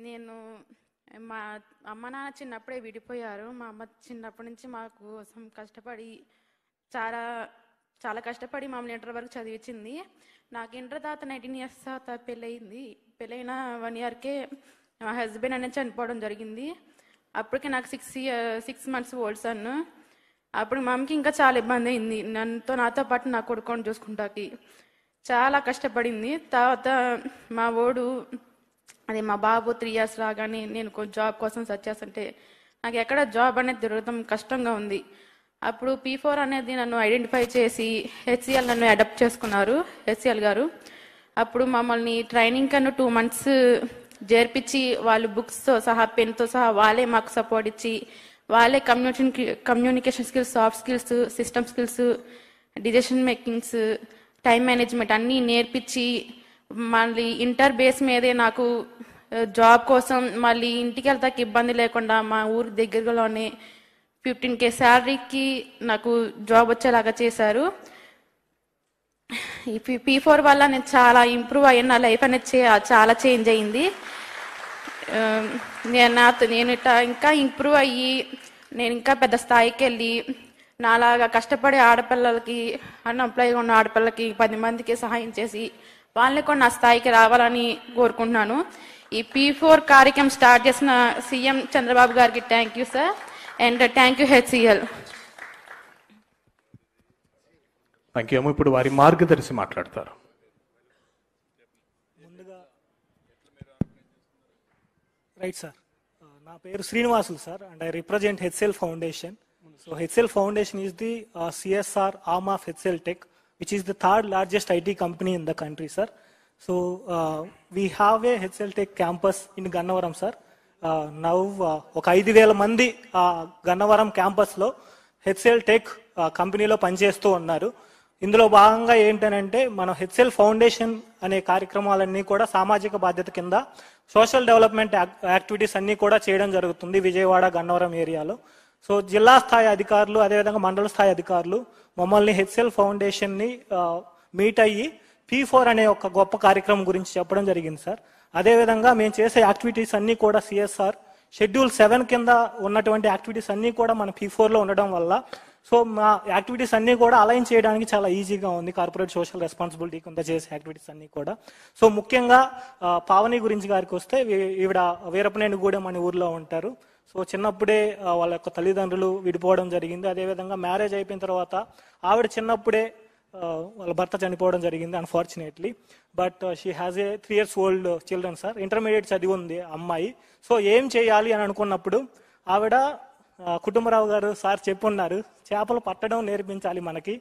నేను మా అమ్మ నాన్న చిన్నప్పుడే విడిపోయారు. మా అమ్మ చిన్నప్పటి నుంచి మా కోసం కష్టపడి చాలా చాలా కష్టపడి మమ్మల్ని ఇంటర్ వరకు చదివించింది. నాకు ఇంటర్ తర్వాత 19 years తర్వాత పెళ్ళయింది. పెళ్ళైన 1 yearకే మా హస్బెండ్ అనేది చనిపోవడం జరిగింది. అప్పటికే నాకు 6 months ఓల్డ్ సన్. అప్పుడు మా అమ్మకి ఇంకా చాలా ఇబ్బంది అయింది. నాతో పాటు నా కొడుకుని చూసుకుంటాకి చాలా కష్టపడింది. తర్వాత మా బాబు 3 years రాగానే నేను జాబ్ కోసం సెర్చ్ చేస్తుంటే నాకు ఎక్కడ జాబ్ అనేది దొరకడం కష్టంగా ఉంది. అప్పుడు P4 అనేది నన్ను ఐడెంటిఫై చేసి HCL నన్ను అడాప్ట్ చేసుకున్నారు, HCL గారు. అప్పుడు మమ్మల్ని ట్రైనింగ్ కన్నా 2 months చేర్పించి వాళ్ళు బుక్స్తో సహా పెన్తో సహా వాళ్ళే మాకు సపోర్ట్ ఇచ్చి వాళ్ళే communication skills, soft skills, system skills, decision makings, time management అన్నీ నేర్పించి మళ్ళీ ఇంటర్ బేస్ మీదే నాకు జాబ్ కోసం మళ్ళీ ఇంటికి వెళ్తాకి ఇబ్బంది లేకుండా మా ఊరి దగ్గరలోనే 15K శాలరీకి నాకు జాబ్ వచ్చేలాగా చేశారు. ఈ P4 వల్ల నేను చాలా ఇంప్రూవ్ అయ్యాను. నా లైఫ్ అనేది చాలా చేంజ్ అయింది. నేను ఇంకా ఇంప్రూవ్ అయ్యి నేను ఇంకా పెద్ద స్థాయికి వెళ్ళి నాలాగా కష్టపడే ఆడపిల్లలకి, అన్ఎంప్లాయ్గా ఉన్న ఆడపిల్లలకి 10 మందికి సహాయం చేసి వాళ్ళని కూడా నా స్థాయికి రావాలని కోరుకుంటున్నాను. ఈ P4 కార్యక్రమం స్టార్ట్ చేసిన సీఎం చంద్రబాబు గారికి thank you sir, and thank you HCL. Thank you. ఇప్పుడు వారి మార్గదర్శి మాట్లాడతారు. ముందుగా రైట్ సార్, నా పేరు Srinivasulu sir, and I represent HCL foundation. So HCL foundation is the CSR arm of HCL Tech, which is the 3rd largest IT company in the country, sir. So we have a HCL Tech campus in Gannavaram, sir. Now ఒక 5,000 మంది గన్నవరం క్యాంపస్లో HCL Tech కంపెనీలో పనిచేస్తూ ఉన్నారు. ఇందులో భాగంగా ఏంటనంటే మనం HCL ఫౌండేషన్ అనే కార్యక్రమాలన్నీ కూడా సామాజిక బాధ్యత కింద సోషల్ డెవలప్మెంట్ యాక్టివిటీస్ అన్నీ కూడా చేయడం జరుగుతుంది విజయవాడ, గన్నవరం ఏరియాలో. సో జిల్లా స్థాయి అధికారులు, అదేవిధంగా మండల స్థాయి అధికారులు మమ్మల్ని HCL ఫౌండేషన్ని మీట్ అయ్యి P4 అనే ఒక గొప్ప కార్యక్రమం గురించి చెప్పడం జరిగింది సార్. అదేవిధంగా మేము చేసే యాక్టివిటీస్ అన్నీ కూడా CSR షెడ్యూల్ 7 కింద ఉన్నటువంటి యాక్టివిటీస్ అన్నీ కూడా మన P4లో ఉండడం వల్ల సో మా యాక్టివిటీస్ అన్నీ కూడా అలైన్ చేయడానికి చాలా ఈజీగా ఉంది. కార్పొరేట్ సోషల్ రెస్పాన్సిబిలిటీ కింద చేసే యాక్టివిటీస్ అన్నీ కూడా. సో ముఖ్యంగా పావని గురించి గారికి వస్తే ఈవిడ వీరపనేనిగూడెం అనే ఊర్లో ఉంటారు. సో చిన్నప్పుడే వాళ్ళ యొక్క తల్లిదండ్రులు విడిపోవడం జరిగింది. అదేవిధంగా మ్యారేజ్ అయిపోయిన తర్వాత ఆవిడ చిన్నప్పుడే వాళ్ళ భర్త చనిపోవడం జరిగింది unfortunately. But she has a 3 years old children sir. Intermediate చదివి ఉంది అమ్మాయి. సో ఏం చేయాలి అని అనుకున్నప్పుడు ఆవిడ కుటుంబరావు గారు సార్ చెప్పున్నారు, చేపలు పట్టడం నేర్పించాలి మనకి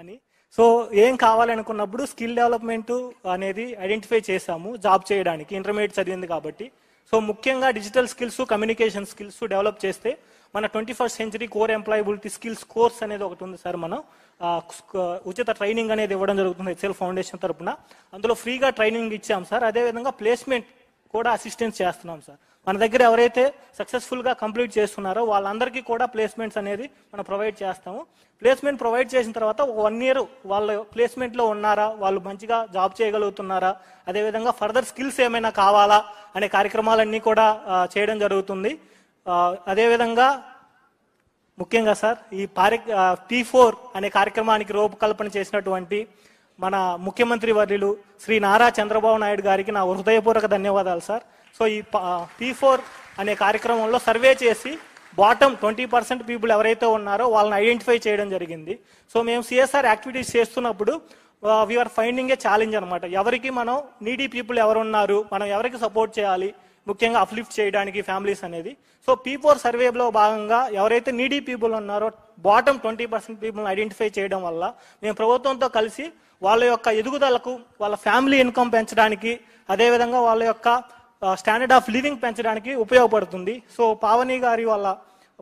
అని. సో ఏం కావాలి అనుకున్నప్పుడు స్కిల్ డెవలప్మెంట్ అనేది ఐడెంటిఫై చేశాము జాబ్ చేయడానికి, ఇంటర్మీడియట్ చదివింది కాబట్టి. సో ముఖ్యంగా digital skills, communication skills develop చేస్తే మన 21st century core employability skills course అనేది ఒకటి ఉంది సార్. మనం ఉచిత ట్రైనింగ్ అనేది ఇవ్వడం జరుగుతుంది HCL ఫౌండేషన్ తరఫున. అందులో ఫ్రీగా ట్రైనింగ్ ఇచ్చాం సార్. అదేవిధంగా ప్లేస్మెంట్ కూడా అసిస్టెన్స్ చేస్తున్నాం సార్. మన దగ్గర ఎవరైతే సక్సెస్ఫుల్గా కంప్లీట్ చేస్తున్నారో వాళ్ళందరికీ కూడా ప్లేస్మెంట్స్ అనేది మనం ప్రొవైడ్ చేస్తాము. ప్లేస్మెంట్ ప్రొవైడ్ చేసిన తర్వాత 1 year వాళ్ళ ప్లేస్మెంట్లో ఉన్నారా, వాళ్ళు మంచిగా జాబ్ చేయగలుగుతున్నారా, అదేవిధంగా ఫర్దర్ స్కిల్స్ ఏమైనా కావాలా అనే కార్యక్రమాలన్నీ కూడా చేయడం జరుగుతుంది. అదేవిధంగా ముఖ్యంగా సార్ ఈ P4 అనే కార్యక్రమానికి రూపకల్పన చేసినటువంటి మన ముఖ్యమంత్రి వర్యులు శ్రీ నారా చంద్రబాబు నాయుడు గారికి నా హృదయపూర్వక ధన్యవాదాలు సార్. సో ఈ P4 అనే కార్యక్రమంలో సర్వే చేసి బాటమ్ 20% పీపుల్ ఎవరైతే ఉన్నారో వాళ్ళని ఐడెంటిఫై చేయడం జరిగింది. సో మేము CSR యాక్టివిటీస్ చేస్తున్నప్పుడు వీఆర్ ఫైండింగ్ ఏ ఛాలెంజ్ అనమాట. ఎవరికి మనం నీడీ పీపుల్ ఎవరు ఉన్నారు, మనం ఎవరికి సపోర్ట్ చేయాలి, ముఖ్యంగా అప్లిఫ్ట్ చేయడానికి ఫ్యామిలీస్ అనేది. సో P4 సర్వేలో భాగంగా ఎవరైతే నీడీ పీపుల్ ఉన్నారో బాటమ్ 20% పీపుల్ని ఐడెంటిఫై చేయడం వల్ల మేము ప్రభుత్వంతో కలిసి వాళ్ళ యొక్క ఎదుగుదలకు, వాళ్ళ ఫ్యామిలీ ఇన్కమ్ పెంచడానికి, అదేవిధంగా వాళ్ళ యొక్క స్టాండర్డ్ ఆఫ్ లివింగ్ పెంచడానికి ఉపయోగపడుతుంది. సో పావని గారి వాళ్ళ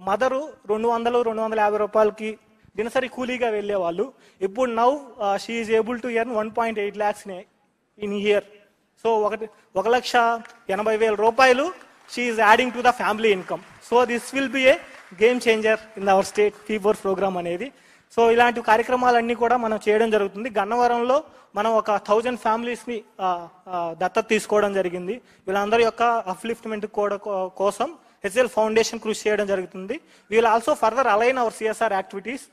మదరు 200-250 రూపాయలకి దినసరి కూలీగా వెళ్ళేవాళ్ళు. ఇప్పుడు now she is able to earn 1.8 lakhs in year. So 1,80,000 రూపాయలు she is adding to the family income. So this will be a game changer in our state P4 program అనేది. So ఇలాంటి కార్యక్రమాలన్నీ కూడా మనం చేయడం జరుగుతుంది. గన్నవరంలో మనం ఒక 1000 ఫ్యామిలీస్ని దత్తత తీసుకోవడం జరిగింది. వీళ్ళందరి యొక్క అప్లిఫ్ట్మెంట్ కోసం హెచ్ఎల్ ఫౌండేషన్ కృషి చేయడం జరుగుతుంది. We'll also further align our CSR activities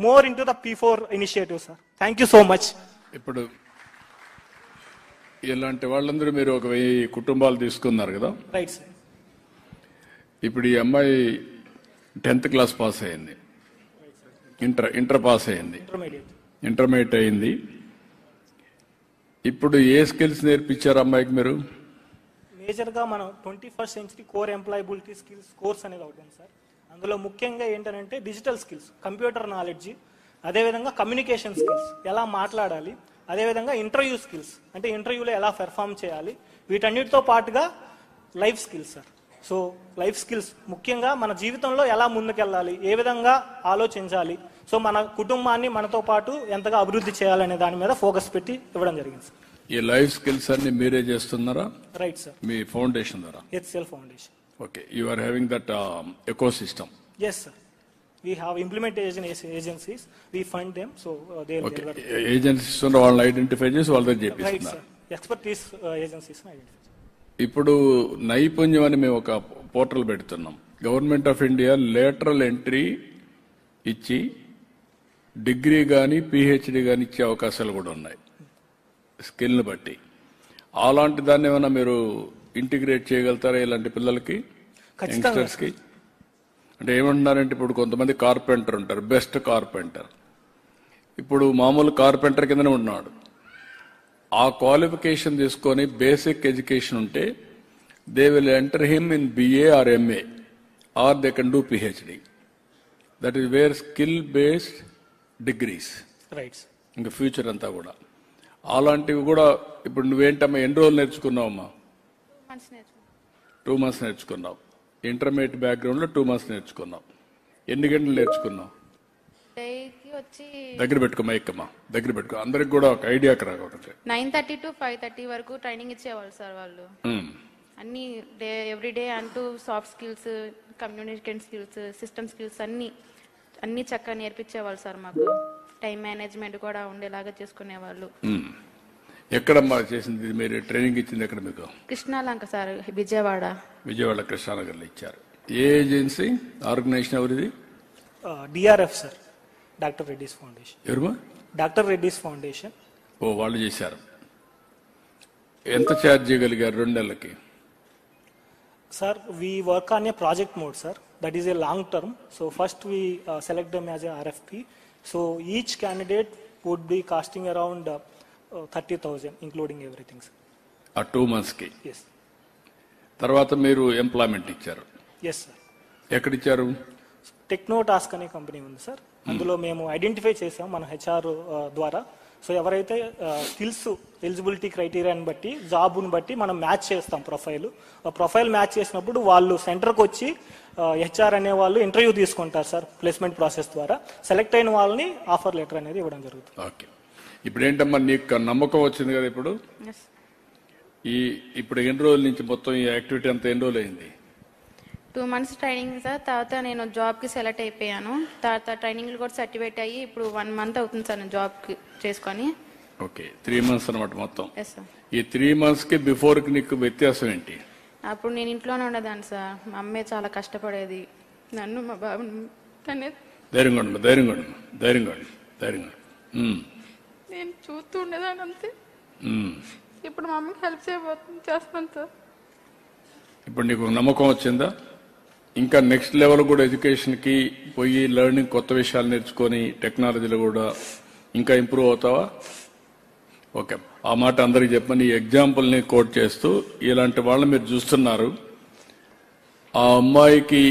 more into the P4 initiative sir. Thank you so much. ఇప్పుడు ఇలాంటి వాళ్ళందరూ మీరు ఒక 1000 కుటుంబాలు తీసుకున్నారు కదా. Right sir. ఇప్పుడు ఈ అమ్మాయి 10th క్లాస్ పాస్ అయింది, ఇంటర్ పాస్ అయింది, ఇంటర్మీడియట్ అయింది. ఇప్పుడు ఏ స్కిల్స్ నేర్పించారు అమ్మాయికి మీరు? మేజర్గా మనం 21st century core employability skills course అనేది ఒకటి ఉంది సార్. అందులో ముఖ్యంగా ఏంటంటే డిజిటల్ స్కిల్స్, కంప్యూటర్ నాలెడ్జ్, అదేవిధంగా కమ్యూనికేషన్ స్కిల్స్, ఎలా మాట్లాడాలి, అదేవిధంగా ఇంటర్వ్యూ స్కిల్స్ అంటే ఇంటర్వ్యూలో ఎలా పెర్ఫామ్ చేయాలి, వీటన్నిటితో పాటుగా life skills sir. So life skills ముఖ్యంగా మన జీవితంలో ఎలా ముందుకెళ్ళాలి, ఏ విధంగా ఆలోచించాలి, సో మన కుటుంబాన్ని మనతో పాటు ఎంతగా అభివృద్ధి చేయాలనే దాని మీద ఫోకస్ పెట్టి ఇవ్వడం జరిగింది సార్. ఈ లైఫ్ స్కిల్స్ అన్ని మీరే చేస్తున్నారా? Right sir. మీ ఫౌండేషన్ ద్వారా? HL foundation. Okay, you are having that ecosystem. Yes sir. We have implementation agencies. We fund them, so they will deliver. Agencies ఉన్న వాళ్ళని ఐడెంటిఫై చేసి వాళ్ళ దగ్గర Right చేపిస్తున్నారు. sir. Expertise agencies identify. ఇప్పుడు నైపుణ్యం అని మేము ఒక పోర్టల్ పెడుతున్నాం. Government of India lateral entry ఇచ్చి డిగ్రీ కానీ పిహెచ్డి కానీ ఇచ్చే అవకాశాలు కూడా ఉన్నాయి స్కిల్ని బట్టి. అలాంటి దాన్ని ఏమైనా మీరు ఇంటిగ్రేట్ చేయగలుగుతారా ఇలాంటి పిల్లలకి, యంగ్స్టర్స్కి? అంటే ఏమంటున్నారంటే ఇప్పుడు కొంతమంది కార్పెంటర్ ఉంటారు, బెస్ట్ కార్పెంటర్. ఇప్పుడు మామూలు కార్పెంటర్ కిందనే ఉన్నాడు. ఆ క్వాలిఫికేషన్ తీసుకొని బేసిక్ ఎడ్యుకేషన్ ఉంటే they will enter him in BA or MA or they can do PhD. That is where skill based degrees. Right. ఇంకా ఫ్యూచర్ అంతా కూడా అలాంటివి కూడా. ఇప్పుడు నువ్వేంటమ్మా ఎన్ని రోజులు నేర్చుకున్నావమ్మా? 2 months నేర్చుకున్నావు. ఇంటర్మీడియట్ బ్యాక్గ్రౌండ్లో 2 months నేర్చుకున్నావు. ఎన్ని గంటలు నేర్చుకున్నావు? దగ్గర పెట్టుకో మైకమ్మా, దగ్గర పెట్టుకో. అందరికి కూడా ఒక ఐడియాకి రాక ఒకటి 9:30 to 5:30 వరకు ట్రైనింగ్ ఇచ్చేవాళ్ళు సార్ వాళ్ళు. అన్ని ఎవ్రీడే అంటూ soft skills, communication skills, system skills అన్ని చక్కగా నేర్పించేవాళ్ళు సార్ మాకు. టైం మేనేజ్మెంట్ కూడా ఉండేలాగా చేసుకునేవాళ్ళు. ఎక్కడమ్మా చేసింది మీరు ట్రైనింగ్ ఇచ్చింది? ఎక్కడ మీకు? కృష్ణాలంక సార్, విజయవాడ కృష్ణానగర్లో ఇచ్చారు. ఏ ఏజెన్సీ, ఆర్గనైజేషన్ ఎవరిది? DRF sir, doctor Reddy's foundation. ఎవరు? Doctor Reddy's foundation. ఓ, వాళ్ళు చేశారు. ఎంత ఛార్జ్ చేయగలిగారు 2 నెలలకి? Sir, we work on a project mode sir, that is a long term. So first we select them as a RFP. So each candidate would be costing around 30,000 including everything sir. ఆ 2 months కి? Yes. తర్వాత మీరు employment ఇచ్చారు? Yes sir. ఎక్కడిచ్చారు? Techno task అనే company ఉంది sir. అందులో మేము identify చేసాం మన HR ద్వారా. సో ఎవరైతే స్కిల్స్ ఎలిజిబిలిటీ క్రైటీరియాని బట్టి, జాబ్ని బట్టి మనం మ్యాచ్ చేస్తాం ప్రొఫైల్ మ్యాచ్ చేసినప్పుడు వాళ్ళు సెంటర్కి వచ్చి HR అనే వాళ్ళు ఇంటర్వ్యూ తీసుకుంటారు సార్. ప్లేస్మెంట్ ప్రాసెస్ ద్వారా సెలెక్ట్ అయిన వాళ్ళని ఆఫర్ లెటర్ అనేది ఇవ్వడం జరుగుతుంది. ఓకే, ఇప్పుడు ఏంటమ్మా నీకు నమ్మకం వచ్చింది కదా? ఇప్పుడు ఎన్ని రోజుల నుంచి మొత్తం ఈ యాక్టివిటీ అంతా ఎన్ని రోజులు అయింది? 2 months ట్రైనింగ్ సార్. తర్వాత నేను జాబ్కి సెలెక్ట్ అయిపోయాను. తర్వాత ట్రైనింగ్లు కూడా సర్టిఫికేట్ అయ్యి ఇప్పుడు 1 month అవుతుంది సార్ నేను జాబ్కి చేసుకొని. ఓకే, 3 months అనమాట మొత్తం. Yes sir. ఈ 3 months కి బిఫోర్ కి నీకు వ్యత్యాసం ఏంటి? అప్పుడు నేను ఇంట్లోనే ఉండేదాన్ని సార్. మా అమ్మే చాలా కష్టపడేది, నన్ను మా బాబుని. ధైర్యంగా నేను చూస్తూ ఉండేదాన్ని అంతే. ఇప్పుడు మా అమ్మకి హెల్ప్ చేస్తాను సార్. ఇప్పుడు నీకు నమ్మకం వచ్చిందా? ఇంకా నెక్స్ట్ లెవెల్ కూడా ఎడ్యుకేషన్కి పోయి లెర్నింగ్, కొత్త విషయాలు నేర్చుకొని టెక్నాలజీలో కూడా ఇంకా ఇంప్రూవ్ అవుతావా? ఓకే, ఆ మాట అందరికి చెప్పని ఈ ఎగ్జాంపుల్ని కోట్ చేస్తూ, ఇలాంటి వాళ్ళని మీరు చూస్తున్నారు. ఆ అమ్మాయికి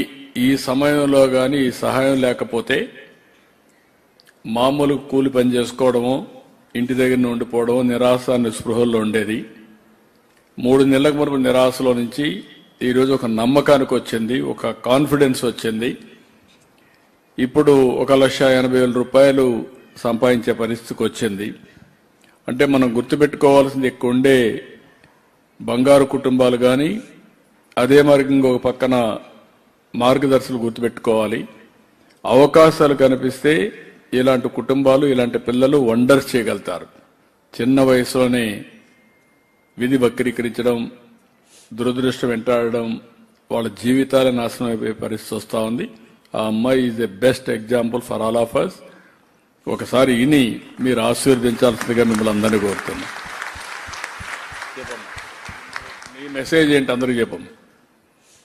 ఈ సమయంలో కానీ ఈ సహాయం లేకపోతే మామూలు కూలి పని చేసుకోవడమో, ఇంటి దగ్గర ఉండిపోవడమో, నిరాశ నిస్పృహల్లో ఉండేది. 3 నెలలకు వరకు నిరాశలో నుంచి ఈరోజు ఒక నమ్మకానికి వచ్చింది, ఒక కాన్ఫిడెన్స్ వచ్చింది. ఇప్పుడు 1,80,000 రూపాయలు సంపాదించే పరిస్థితికి వచ్చింది. అంటే మనం గుర్తుపెట్టుకోవాల్సింది, ఎక్కువ ఉండే బంగారు కుటుంబాలు కానీ, అదే మరి ఇంకొక పక్కన మార్గదర్శకులు గుర్తుపెట్టుకోవాలి. అవకాశాలు కనిపిస్తే ఇలాంటి కుటుంబాలు ఇలాంటి పిల్లలు వండర్స్ చేయగలుగుతారు. చిన్న వయసులోనే విధి వక్రీకరించడం, దురదృష్టం వెంటాడడం, వాళ్ళ జీవితాల నాశనం అయిపోయే పరిస్థితి వస్తూ ఉంది. ఆ అమ్మాయి is a best example for all of us. ఒకసారి ఇని మీరు ఆశీర్వదించాల్సిందిగా మిమ్మల్ని అందరినీ కోరుతున్నాం. నీ మెసేజ్ ఏంటి అందరికీ చెప్పము.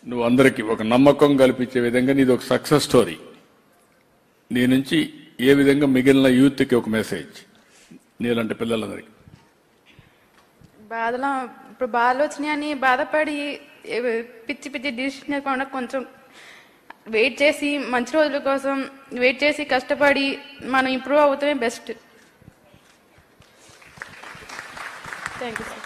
నువ్వు అందరికీ ఒక నమ్మకం కల్పించే విధంగా నీది ఒక సక్సెస్ స్టోరీ. నీ నుంచి ఏ విధంగా మిగిలిన యూత్కి ఒక మెసేజ్ నీలాంటి పిల్లలందరికీ. ఇప్పుడు బాధలు వచ్చినాయని బాధపడి పిచ్చి పిచ్చి డిసిషన్ కాకుండా కొంచెం వెయిట్ చేసి మంచి రోజుల కోసం వెయిట్ చేసి కష్టపడి మనం ఇంప్రూవ్ అవుతామే బెస్ట్. Thank you sir.